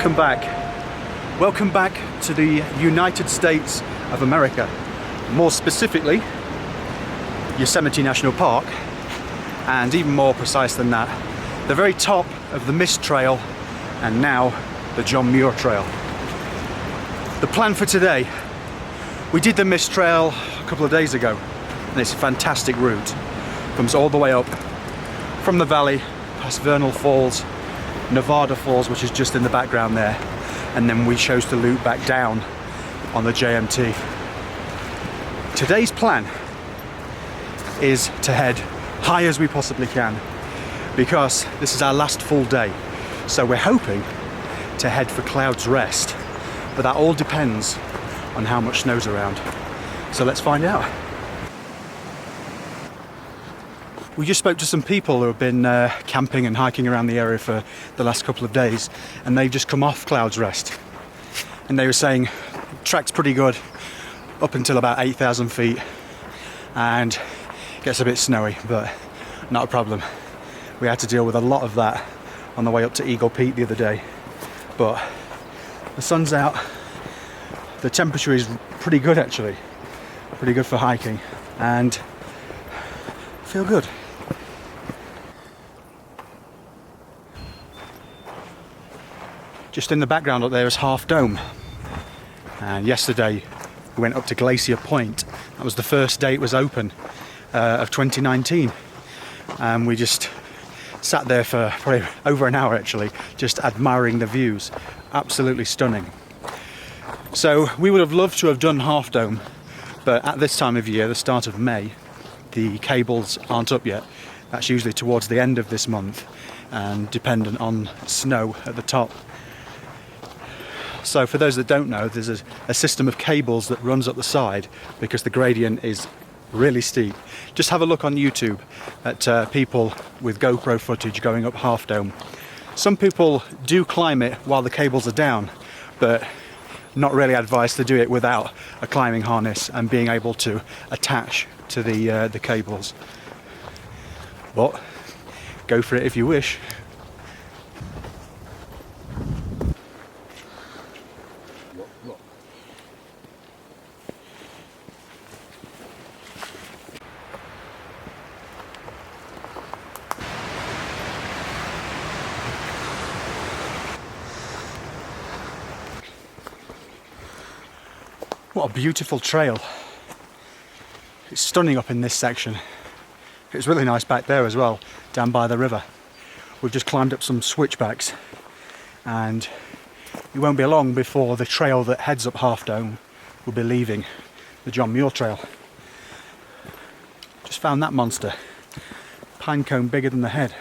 Welcome back. Welcome back to the United States of America. More specifically, Yosemite National Park, and even more precise than that, the very top of the Mist Trail and now the John Muir Trail. The plan for today, we did the Mist Trail a couple of days ago, and it's a fantastic route. Comes all the way up from the valley, past Vernal Falls, Nevada Falls, which is just in the background there, and then we chose to loop back down on the JMT. Today's plan is to head high as we possibly can, because this is our last full day. So we're hoping to head for Cloud's Rest, but that all depends on how much snow's around. So let's find out. We just spoke to some people who have been camping and hiking around the area for the last couple of days, and they've just come off Cloud's Rest. And they were saying track's pretty good up until about 8,000 feet, and it gets a bit snowy, but not a problem. We had to deal with a lot of that on the way up to Eagle Peak the other day, but the sun's out. The temperature is pretty good actually, pretty good for hiking, and feel good. Just in the background up there is Half Dome, and yesterday we went up to Glacier Point. That was the first day it was open of 2019, and we just sat there for probably over an hour actually, just admiring the views. Absolutely stunning. So we would have loved to have done Half Dome, but at this time of year, the start of May, the cables aren't up yet. That's usually towards the end of this month and dependent on snow at the top. So for those that don't know, there's a system of cables that runs up the side because the gradient is really steep. Just have a look on YouTube at people with GoPro footage going up Half Dome. Some people do climb it while the cables are down, but not really advised to do it without a climbing harness and being able to attach to the cables. But go for it if you wish. What a beautiful trail. It's stunning up in this section. It's really nice back there as well, down by the river. We've just climbed up some switchbacks, and it won't be long before the trail that heads up Half Dome will be leaving the John Muir Trail. Just found that monster. Pine cone bigger than the head.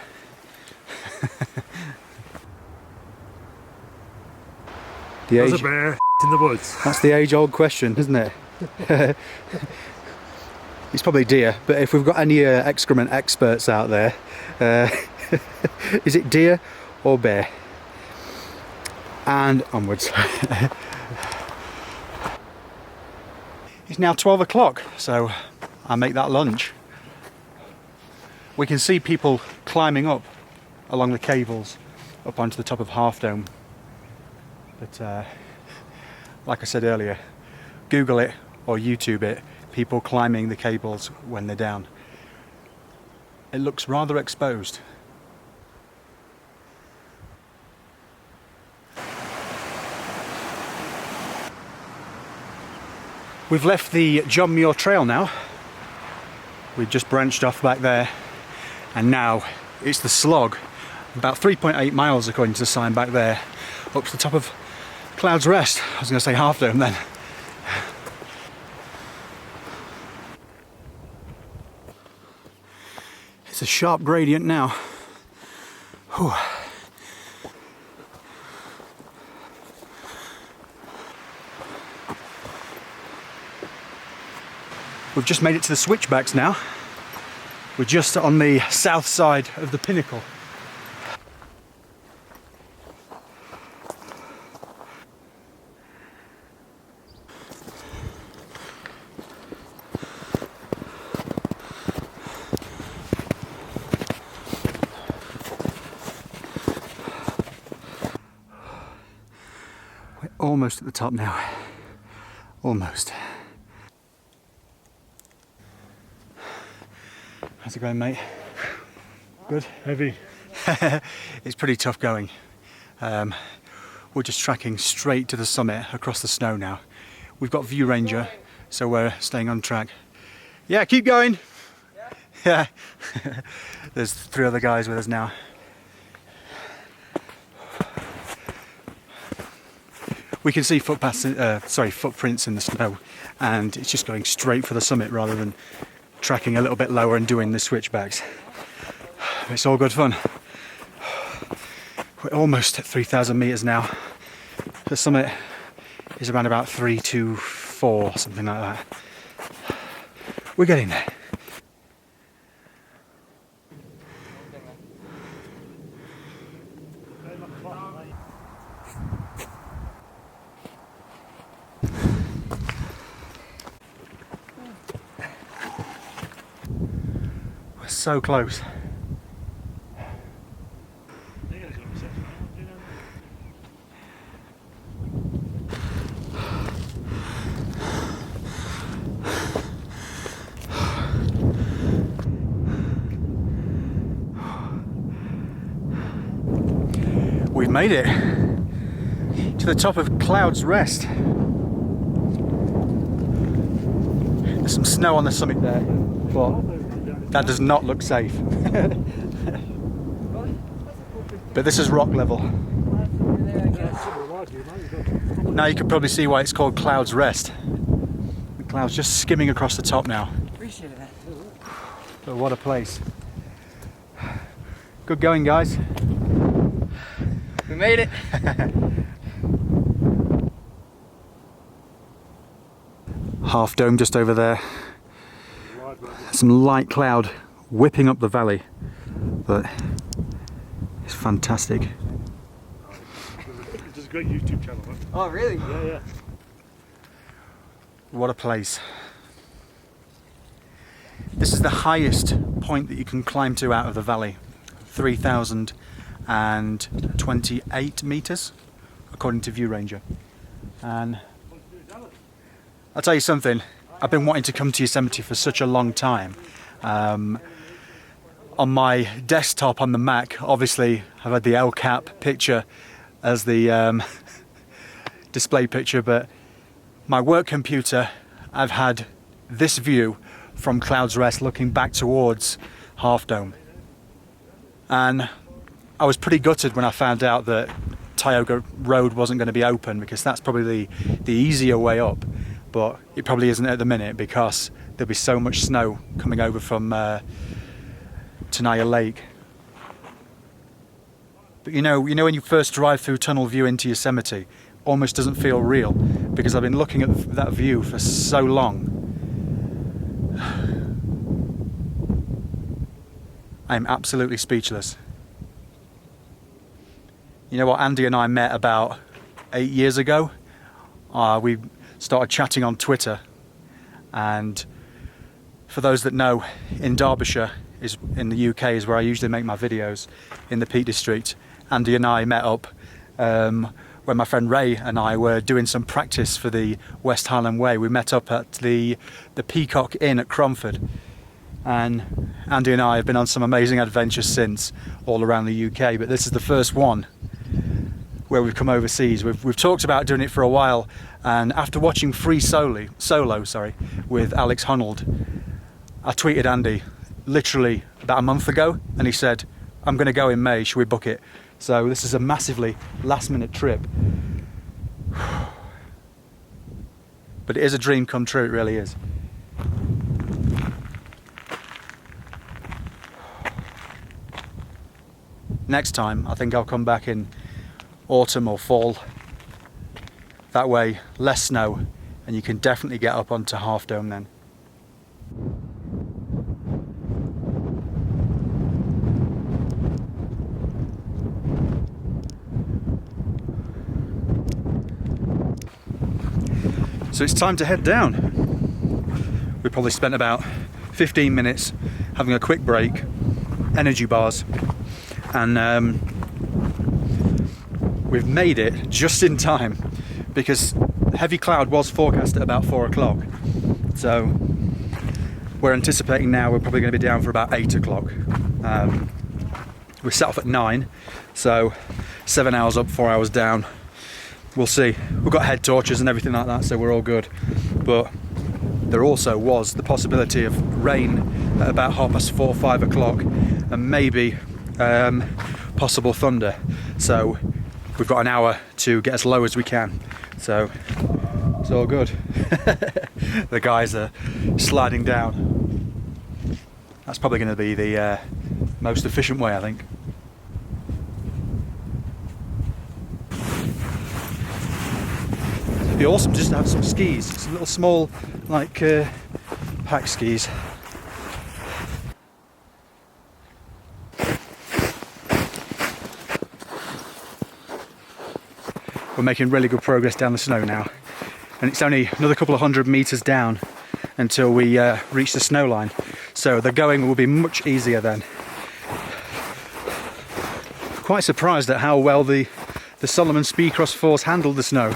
There's a bear in the woods. That's the age-old question, isn't it? It's probably deer, but if we've got any excrement experts out there, is it deer or bear? And onwards. It's now 12 o'clock, so I make that lunch. We can see people climbing up along the cables up onto the top of Half Dome. But like I said earlier, Google it or YouTube it, people climbing the cables when they're down. It looks rather exposed. We've left the John Muir Trail now. We've just branched off back there, and now it's the slog. About 3.8 miles according to the sign back there, up to the top of Cloud's Rest. I was going to say Half Dome then. It's a sharp gradient now. Whew. We've just made it to the switchbacks now. We're just on the south side of the pinnacle. almost at the top now. Almost. How's it going, mate? Good? Heavy. It's pretty tough going. We're just tracking straight to the summit across the snow now. We've got View Ranger, so we're staying on track. Yeah, keep going. Yeah. There's 3 other guys with us now. We can see footprints in the snow, and it's just going straight for the summit rather than tracking a little bit lower and doing the switchbacks. It's all good fun. We're almost at 3,000 meters now. The summit is around about 324, something like that. We're getting there. We're so close. We've made it to the top of Cloud's Rest. There's some snow on the summit there, but that does not look safe. But this is rock level. Now you can probably see why it's called Cloud's Rest. The cloud's just skimming across the top now. Appreciate that. But what a place. Good going, guys. We made it. Half Dome just over there. Some light cloud whipping up the valley, but it's fantastic. It's a great YouTube channel, man. Oh, really? Yeah. What a place. This is the highest point that you can climb to out of the valley. 3,028 meters, according to View Ranger. And I'll tell you something, I've been wanting to come to Yosemite for such a long time. On my desktop on the Mac, obviously I've had the LCAP picture as the display picture, but my work computer, I've had this view from Cloud's Rest looking back towards Half Dome. And I was pretty gutted when I found out that Tioga Road wasn't going to be open, because that's probably the easier way up, but it probably isn't at the minute because there'll be so much snow coming over from Tenaya Lake. But you know when you first drive through Tunnel View into Yosemite, almost doesn't feel real, because I've been looking at that view for so long. I'm absolutely speechless. You know what, Andy and I met about 8 years ago. We started chatting on Twitter, and for those that know, in Derbyshire, in the UK, is where I usually make my videos, in the Peak District. Andy and I met up when my friend Ray and I were doing some practice for the West Highland Way. We met up at the Peacock Inn at Cromford. And Andy and I have been on some amazing adventures since, all around the UK, but this is the first one where we've come overseas. We've talked about doing it for a while, and after watching Free Solo with Alex Honnold, I tweeted Andy literally about a month ago, and he said, I'm going to go in May, should we book it? So this is a massively last minute trip. But it is a dream come true, it really is. Next time, I think I'll come back in autumn or fall. That way, less snow, and you can definitely get up onto Half Dome then. So it's time to head down. We probably spent about 15 minutes having a quick break, energy bars, and we've made it just in time because heavy cloud was forecast at about 4 o'clock. So we're anticipating now we're probably going to be down for about 8 o'clock. We set off at 9, so 7 hours up, 4 hours down. We'll see. We've got head torches and everything like that, so we're all good. But there also was the possibility of rain at about 4:30, 5 o'clock, and maybe possible thunder. So we've got an hour to get as low as we can. So it's all good. The guys are sliding down. That's probably going to be the most efficient way, I think. It'd be awesome just to have some skis, some little small, like pack skis. We're making really good progress down the snow now, and it's only another couple of 100 meters down until we reach the snow line, so the going will be much easier then. Quite surprised at how well the Solomon Speedcross 4s handled the snow.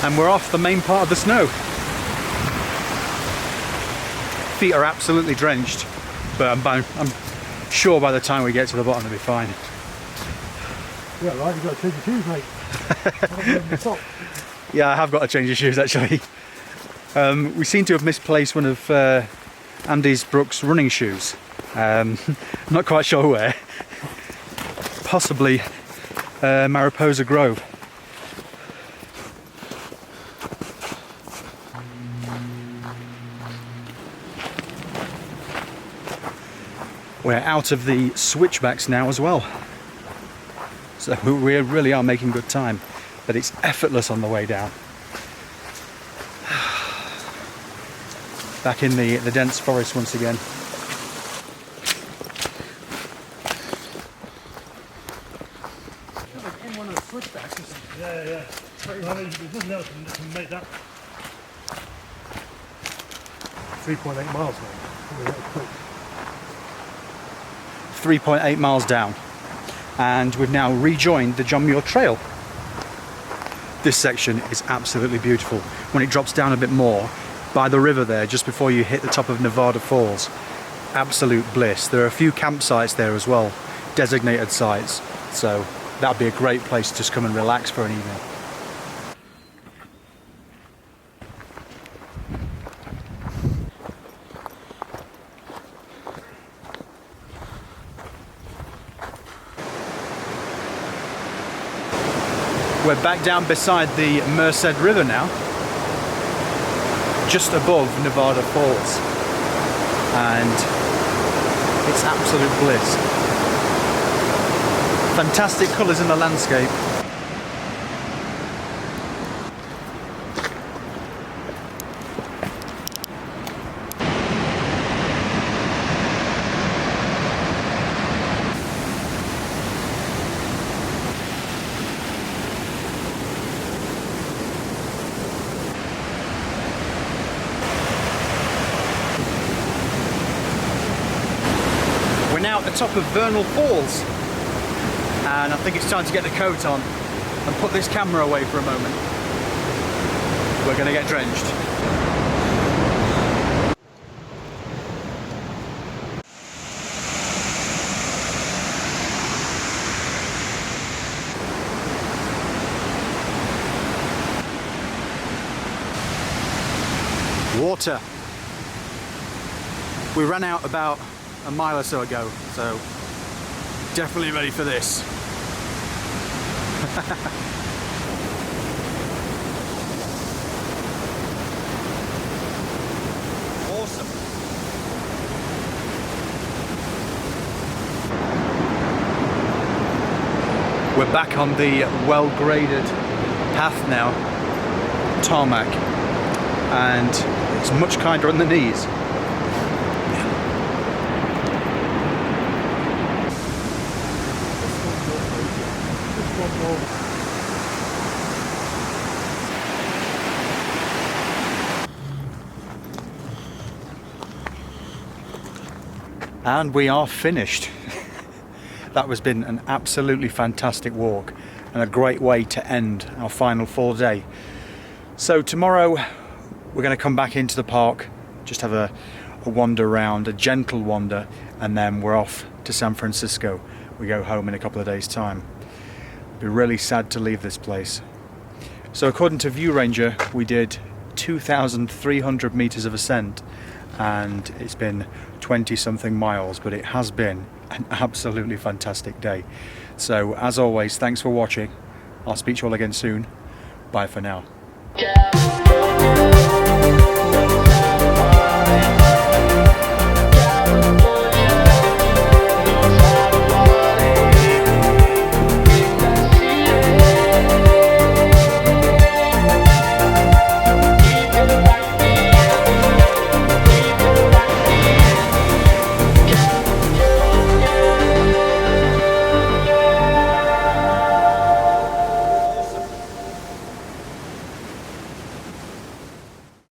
And we're off the main part of the snow. Feet are absolutely drenched, but I'm sure by the time we get to the bottom they'll be fine. Yeah, right, you've got to change your shoes, mate. Yeah, I have got to change your shoes actually. We seem to have misplaced one of Andy's Brooks running shoes. Not quite sure where. Possibly Mariposa Grove. We're out of the switchbacks now as well. So we really are making good time, but it's effortless on the way down. Back in the dense forest once again. In one of the switchbacks. Yeah. Well, there's nothing else that can make that 3.8 miles, mate. 3.8 miles down, and we've now rejoined the John Muir Trail. This section is absolutely beautiful. When it drops down a bit more, by the river there, just before you hit the top of Nevada Falls, absolute bliss. There are a few campsites there as well, designated sites, so that'd be a great place to just come and relax for an evening. We're back down beside the Merced River now, just above Nevada Falls, and it's absolute bliss. Fantastic colours in the landscape. We're now at the top of Vernal Falls, and I think it's time to get the coat on and put this camera away for a moment. We're going to get drenched. Water. We ran out about a mile or so ago, so definitely ready for this. Awesome. We're back on the well-graded path now, tarmac, and it's much kinder on the knees. And we are finished. That has been an absolutely fantastic walk and a great way to end our final full day. So tomorrow we're going to come back into the park, just have a wander around, a gentle wander, and then we're off to San Francisco. We go home in a couple of days' time. It'd be really sad to leave this place. So according to View Ranger, we did 2,300 meters of ascent, and it's been 20 something miles, but it has been an absolutely fantastic day. So as always, thanks for watching. I'll speak to you all again soon. Bye for now. Yeah.